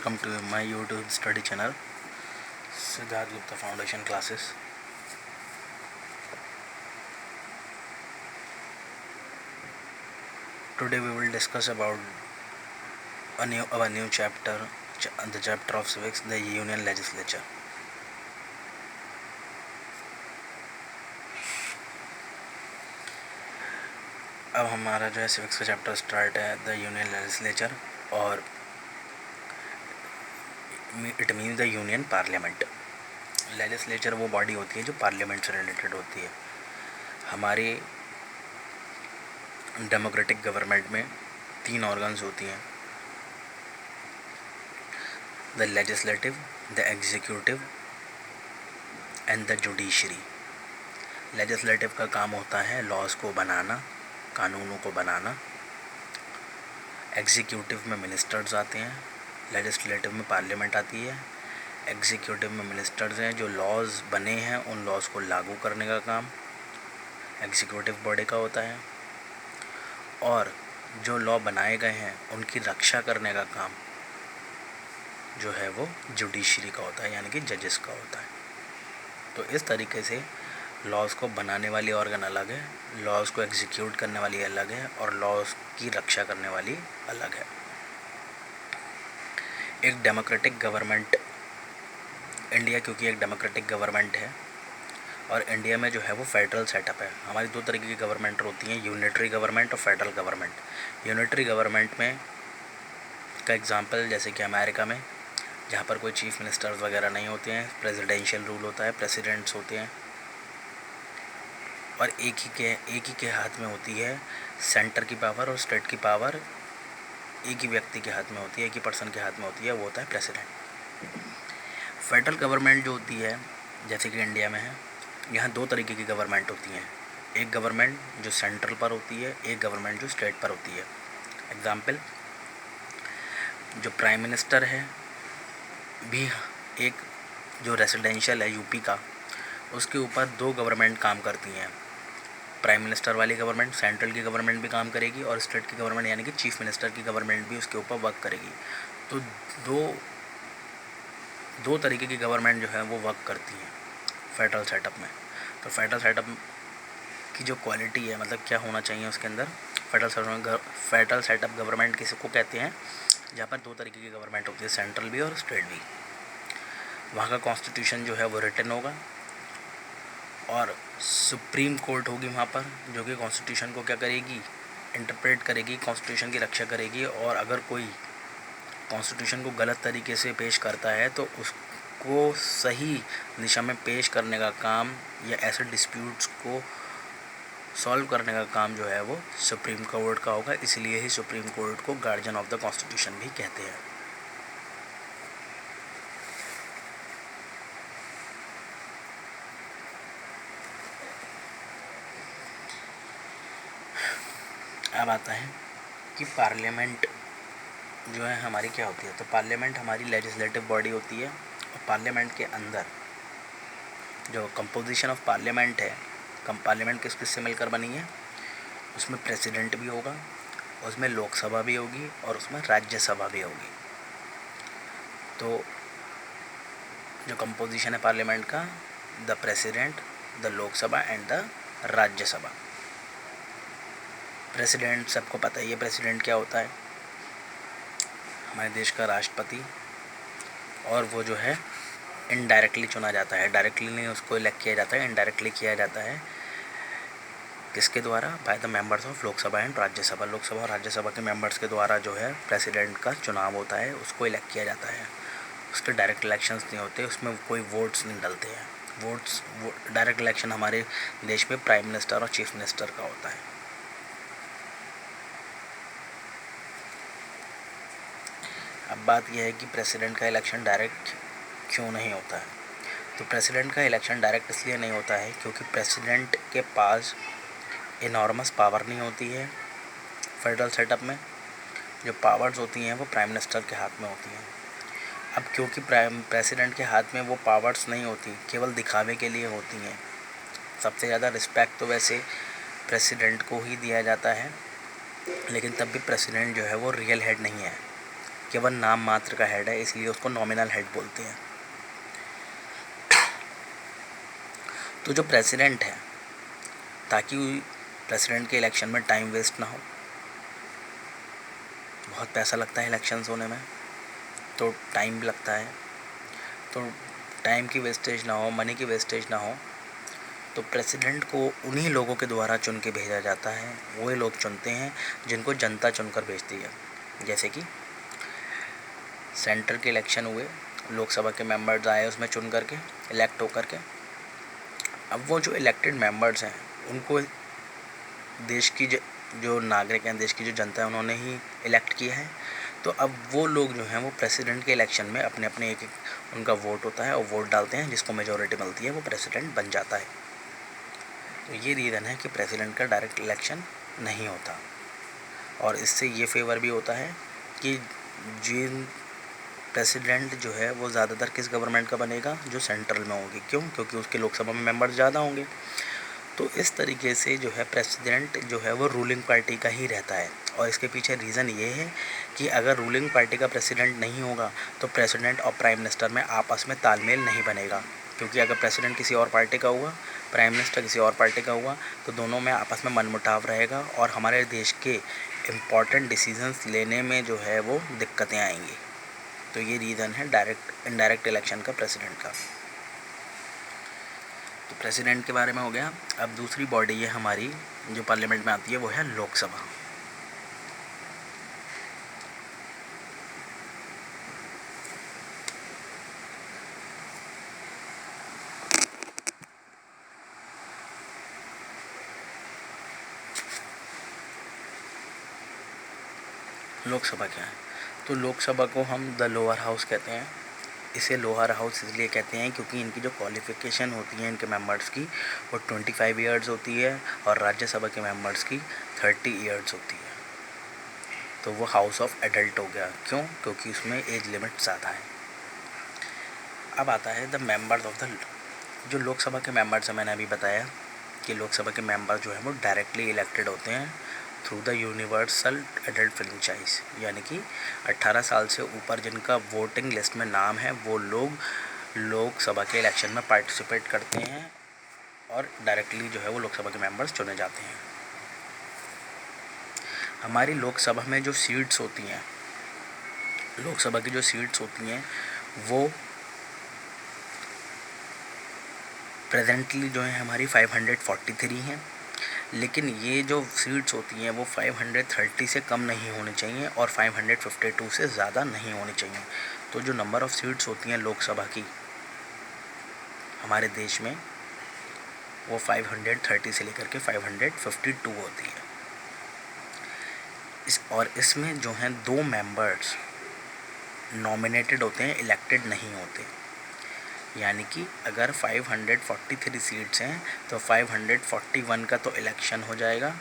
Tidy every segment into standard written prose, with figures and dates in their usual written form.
Welcome to my YouTube study channel, Siddharth Gupta Foundation Classes. Today we will discuss about our new chapter, the chapter of civics, the Union Legislature. अब हमारा जो है civics का chapter start है, the union legislature, और it means the union parliament. Legislature वो body होती है जो पार्लियामेंट से रिलेटेड होती है. हमारी डेमोक्रेटिक गवर्नमेंट में 3 ऑर्गन्स होती हैं, the legislative, the executive and the judiciary. Legislative का काम होता है लॉज को बनाना, कानूनों को बनाना. एग्जीक्यूटिव में मिनिस्टर्स आते हैं, लेजिस्लेटिव में पार्लियामेंट आती है. एग्जीक्यूटिव में मिनिस्टर्स हैं जो लॉज बने हैं उन लॉज को लागू करने का काम एग्जीक्यूटिव बॉडी का होता है, और जो लॉ बनाए गए हैं उनकी रक्षा करने का काम जो है वो जुडिशरी का होता है, यानी कि जजेस का होता है. तो इस तरीके से लॉज को बनाने वाली ऑर्गन अलग है, लॉज को एग्जीक्यूट करने वाली अलग है, और लॉज की रक्षा करने वाली अलग है. एक डेमोक्रेटिक गवर्नमेंट, इंडिया क्योंकि एक डेमोक्रेटिक गवर्नमेंट है और इंडिया में जो है वो फेडरल सेटअप है. हमारी 2 तरीके की गवर्नमेंट होती हैं, यूनिटरी गवर्नमेंट और फेडरल गवर्नमेंट. यूनिटरी गवर्नमेंट में का एग्जांपल जैसे कि अमेरिका में, जहाँ पर कोई चीफ मिनिस्टर्स वगैरह नहीं होते हैं, प्रेसिडेंशियल रूल होता है, प्रेसिडेंट्स होते हैं, और एक ही के हाथ में होती है सेंटर की पावर और स्टेट की पावर. एक ही व्यक्ति के हाथ में होती है, एक ही पर्सन के हाथ में होती है, वो होता है प्रेसिडेंट. फेडरल गवर्नमेंट जो होती है जैसे कि इंडिया में है, यहाँ 2 तरीके की गवर्नमेंट होती हैं. एक गवर्नमेंट जो सेंट्रल पर होती है, एक गवर्नमेंट जो स्टेट पर होती है. एग्जाम्पल, जो प्राइम मिनिस्टर है भी एक जो रेसिडेंशियल है यूपी का, उसके ऊपर 2 गवर्नमेंट काम करती हैं. प्राइम मिनिस्टर वाली गवर्नमेंट, सेंट्रल की गवर्नमेंट भी काम करेगी, और स्टेट की गवर्नमेंट यानी कि चीफ मिनिस्टर की गवर्नमेंट भी उसके ऊपर वर्क करेगी. तो दो तरीके की गवर्नमेंट जो है वो वर्क करती हैं फेडरल सेटअप में. तो फेडरल सेटअप की जो क्वालिटी है, मतलब क्या होना चाहिए उसके अंदर, फेडरल सेटअप गवर्नमेंट किसी को कहते हैं जहाँ पर 2 तरीके की गवर्नमेंट होती है, सेंट्रल भी और स्टेट भी. वहाँ का कॉन्स्टिट्यूशन जो है वो रिटन होगा, और सुप्रीम कोर्ट होगी वहाँ पर, जो कि कॉन्स्टिट्यूशन को क्या करेगी, इंटरप्रेट करेगी, कॉन्स्टिट्यूशन की रक्षा करेगी. और अगर कोई कॉन्स्टिट्यूशन को गलत तरीके से पेश करता है तो उसको सही दिशा में पेश करने का काम, या ऐसे डिस्प्यूट्स को सॉल्व करने का काम जो है वो सुप्रीम कोर्ट का होगा. इसलिए ही सुप्रीम कोर्ट को गार्जियन ऑफ द कॉन्स्टिट्यूशन भी कहते हैं. अब आता है कि पार्लियामेंट जो है हमारी क्या होती है. तो पार्लियामेंट हमारी लेजिस्लेटिव बॉडी होती है, और पार्लियामेंट के अंदर जो कंपोजिशन ऑफ पार्लियामेंट है, पार्लियामेंट किससे मिलकर बनी है, उसमें प्रेसिडेंट भी होगा, उसमें लोकसभा भी होगी, और उसमें राज्यसभा भी होगी. तो जो कंपोजिशन है पार्लियामेंट का, the president, the Lok Sabha and the Rajya Sabha. President सबको पता ही है प्रेसिडेंट क्या होता है, हमारे देश का राष्ट्रपति, और वो जो है इनडायरेक्टली चुना जाता है. डायरेक्टली नहीं उसको इलेक्ट किया जाता है, इनडायरेक्टली किया जाता है. किसके द्वारा, by the members of Lok Sabha and Rajya Sabha. Lok Sabha और राज्यसभा के मेंबर्स के द्वारा जो है प्रेसिडेंट का चुनाव होता है, उसको इलेक्ट किया जाता है. उसके डायरेक्ट इलेक्शंस नहीं होते, उसमें कोई वोट्स नहीं डलते हैं. डायरेक्ट इलेक्शन हमारे देश में प्राइम मिनिस्टर और चीफ मिनिस्टर का होता है. अब बात यह है कि प्रेसिडेंट का इलेक्शन डायरेक्ट क्यों नहीं होता है. तो प्रेसिडेंट का इलेक्शन डायरेक्ट इसलिए नहीं होता है क्योंकि प्रेसिडेंट के पास इनॉर्मस पावर नहीं होती है. फेडरल सेटअप में जो पावर्स होती हैं वो प्राइम मिनिस्टर के हाथ में होती हैं. अब क्योंकि प्रेसिडेंट के हाथ में वो पावर्स नहीं होती, केवल दिखावे के लिए होती हैं. सबसे ज़्यादा रिस्पेक्ट तो वैसे प्रेसिडेंट को ही दिया जाता है, लेकिन तब भी प्रेसिडेंट जो है वो रियल हेड नहीं है. केवल नाम मात्र का हेड है, इसलिए उसको नॉमिनल हेड बोलते हैं। तो जो प्रेसिडेंट है, ताकि प्रेसिडेंट के इलेक्शन में टाइम वेस्ट ना हो, बहुत पैसा लगता है इलेक्शंस होने में, तो टाइम भी लगता है, तो टाइम की वेस्टेज ना हो, मनी की वेस्टेज ना हो, तो प्रेसिडेंट को उन्हीं लोगों के द्वारा चुन के भेजा जाता है। वही लोग चुनते हैं जिनको जनता चुनकर भेजती है। जैसे कि सेंटर के इलेक्शन हुए, लोकसभा के मेंबर्स आए उसमें चुन करके, इलेक्ट होकर के। अब वो जो इलेक्टेड मेंबर्स हैं उनको देश की जो नागरिक हैं, देश की जो जनता है, उन्होंने ही इलेक्ट किया है। तो अब वो लोग जो हैं वो प्रेसिडेंट के इलेक्शन में अपने अपने एक उनका वोट होता है और वोट डालते हैं, जिसको मेजॉरिटी मिलती है वो प्रेसिडेंट बन जाता है। तो ये रीज़न है कि प्रेसिडेंट का डायरेक्ट इलेक्शन नहीं होता। और इससे ये फेवर भी होता है कि जिन प्रेसिडेंट जो है वो ज़्यादातर किस गवर्नमेंट का बनेगा, जो सेंट्रल में होगी। क्यों? क्योंकि उसके लोकसभा में मेंबर ज़्यादा होंगे। तो इस तरीके से जो है प्रेसिडेंट जो है वो रूलिंग पार्टी का ही रहता है। और इसके पीछे रीज़न ये है कि अगर रूलिंग पार्टी का प्रेसिडेंट नहीं होगा तो प्रेसिडेंट और प्राइम मिनिस्टर में आपस में तालमेल नहीं बनेगा। क्योंकि अगर प्रेसिडेंट किसी और पार्टी का हुआ, प्राइम मिनिस्टर किसी और पार्टी का हुआ, तो दोनों में आपस में मनमुटाव रहेगा और हमारे देश के इम्पॉर्टेंट डिसीजंस लेने में जो है वो दिक्कतें आएंगी। तो ये रीज़न है डायरेक्ट इनडायरेक्ट इलेक्शन का प्रेसिडेंट का। तो प्रेसिडेंट के बारे में हो गया। अब दूसरी बॉडी है हमारी जो पार्लियामेंट में आती है, वो है लोकसभा। लोकसभा क्या है? तो लोकसभा को हम द लोअर हाउस कहते हैं। इसे लोअर हाउस इसलिए कहते हैं क्योंकि इनकी जो क्वालिफ़िकेशन होती है इनके मेंबर्स की, वो 25 ईयर्स होती है और राज्यसभा के मेंबर्स की 30 ईयर्स होती है। तो वो हाउस ऑफ एडल्ट हो गया। क्यों? क्योंकि उसमें एज लिमिट ज़्यादा है। अब आता है द मेंबर्स ऑफ द जो लोकसभा के मेंबर्स हैं। मैंने अभी बताया कि लोकसभा के मेंबर जो हैं वो डायरेक्टली इलेक्टेड होते हैं through the universal adult franchise, यानी कि 18 साल से ऊपर जिनका वोटिंग लिस्ट में नाम है वो लोग लोकसभा के इलेक्शन में पार्टिसिपेट करते हैं और डायरेक्टली जो है वो लोकसभा के मेंबर्स चुने जाते हैं। हमारी लोकसभा में जो सीट्स होती हैं, लोकसभा की जो सीट्स होती हैं वो प्रेजेंटली जो है हमारी 543 हैं। लेकिन ये जो सीट्स होती हैं वो 530 से कम नहीं होनी चाहिए और 552 से ज़्यादा नहीं होनी चाहिए। तो जो नंबर ऑफ़ सीट्स होती हैं लोकसभा की हमारे देश में, वो 530 से लेकर के 552 होती है। इसमें जो हैं 2 मेंबर्स नॉमिनेटेड होते हैं, इलेक्टेड नहीं होते। यानी कि अगर 543 सीट्स हैं तो 541 का तो इलेक्शन हो जाएगा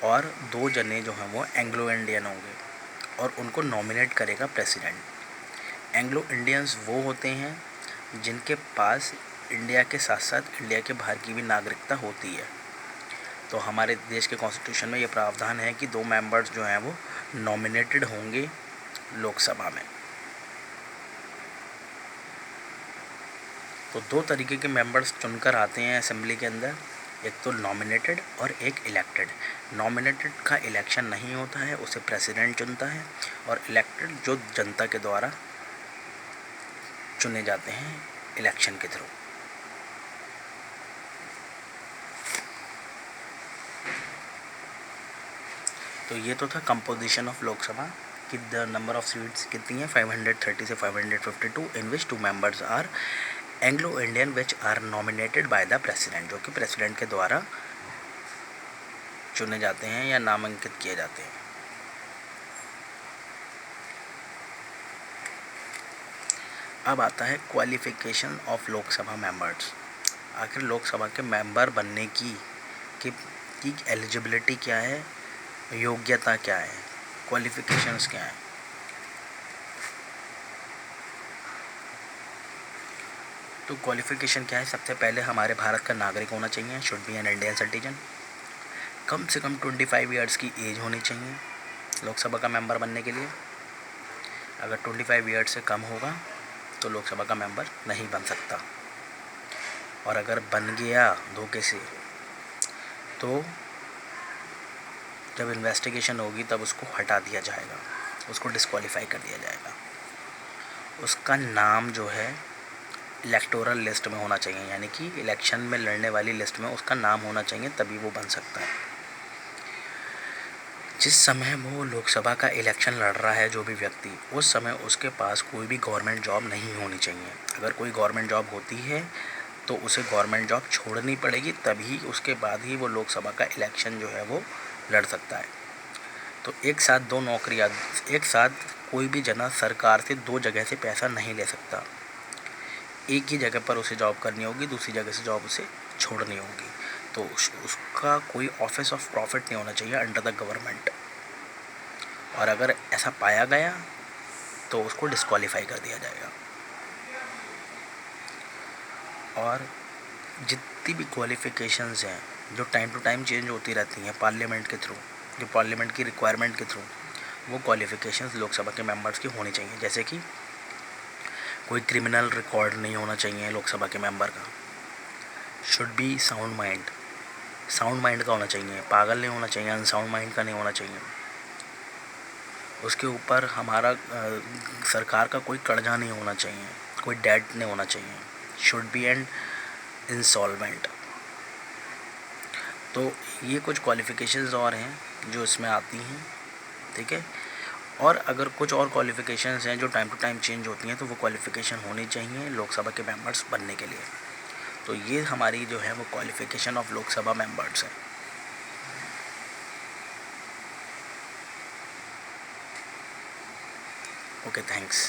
और 2 जने जो हैं वो एंग्लो इंडियन होंगे और उनको नॉमिनेट करेगा प्रेसिडेंट। एंग्लो इंडियंस वो होते हैं जिनके पास इंडिया के साथ साथ इंडिया के बाहर की भी नागरिकता होती है। तो हमारे देश के कॉन्स्टिट्यूशन में ये प्रावधान है कि 2 मेंबर्स जो हैं वो नॉमिनेटेड होंगे लोकसभा में। तो 2 तरीके के मेंबर्स चुनकर आते हैं असेंबली के अंदर, एक तो नॉमिनेटेड और एक इलेक्टेड। नॉमिनेटेड का इलेक्शन नहीं होता है, उसे प्रेसिडेंट चुनता है, और इलेक्टेड जो जनता के द्वारा चुने जाते हैं इलेक्शन के थ्रू। तो ये तो था कंपोजिशन ऑफ लोकसभा कि द नंबर ऑफ सीट्स कितनी है, 530 से 552, in which 2 members are Anglo Indian which are nominated by the president, जो कि प्रेसिडेंट के द्वारा चुने जाते हैं या नामांकित किए जाते हैं। अब आता है क्वालिफिकेशन ऑफ लोकसभा मेंबर्स। आखिर लोकसभा के मेंबर बनने की एलिजिबिलिटी क्या है, योग्यता क्या है, क्वालिफिकेशंस क्या हैं। तो क्वालिफिकेशन क्या है? सबसे पहले हमारे भारत का नागरिक होना चाहिए, should be an Indian citizen. कम से कम 25 ईयर्स की एज होनी चाहिए। लोकसभा का मेंबर बनने के लिए। अगर 25 ईयर्स से कम होगा तो लोकसभा का मेंबर नहीं बन सकता, और अगर बन गया धोखे से तो जब इन्वेस्टिगेशन होगी तब उसको हटा दिया जाएगा, उसको डिस्क्वालीफाई कर दिया जाएगा। उसका नाम जो है इलेक्टोरल लिस्ट में होना चाहिए, यानी कि इलेक्शन में लड़ने वाली लिस्ट में उसका नाम होना चाहिए, तभी वो बन सकता है। जिस समय वो लोकसभा का इलेक्शन लड़ रहा है जो भी व्यक्ति, उस समय उसके पास कोई भी गवर्नमेंट जॉब नहीं होनी चाहिए। अगर कोई गवर्नमेंट जॉब होती है तो उसे गवर्नमेंट जॉब छोड़नी पड़ेगी, तभी उसके बाद ही वो लोकसभा का इलेक्शन जो है वो लड़ सकता है। तो एक साथ दो नौकरियां, एक साथ कोई भी जना सरकार से दो जगह से पैसा नहीं ले सकता। एक ही जगह पर उसे जॉब करनी होगी, दूसरी जगह से जॉब उसे छोड़नी होगी। तो उसका कोई ऑफिस ऑफ प्रॉफिट नहीं होना चाहिए अंडर द गवर्नमेंट, और अगर ऐसा पाया गया तो उसको डिस्क्वालीफाई कर दिया जाएगा। और जितनी भी क्वालिफ़िकेशंस हैं जो टाइम टू टाइम चेंज होती रहती हैं पार्लियामेंट के थ्रू, जो पार्लियामेंट की रिक्वायरमेंट के थ्रू, वो क्वालिफ़िकेशंस लोकसभा के मेंबर्स की होनी चाहिए। जैसे कि कोई क्रिमिनल रिकॉर्ड नहीं होना चाहिए लोकसभा के मेंबर का। Should be sound mind, sound mind का होना चाहिए, पागल नहीं होना चाहिए, अनसाउंड माइंड का नहीं होना चाहिए। उसके ऊपर हमारा सरकार का कोई कर्जा नहीं होना चाहिए, कोई डेट नहीं होना चाहिए। Should B and insolvent. तो ये कुछ क्वालिफ़िकेशंस और हैं जो इसमें आती हैं, ठीक है। और अगर कुछ और क्वालिफ़िकेशंस हैं जो टाइम टू टाइम चेंज होती हैं, तो वो क्वालिफ़िकेशन होनी चाहिए लोकसभा के मेंबर्स बनने के लिए। तो ये हमारी जो है वो क्वालिफ़िकेशन ऑफ लोकसभा मेंबर्स है। Okay, thanks.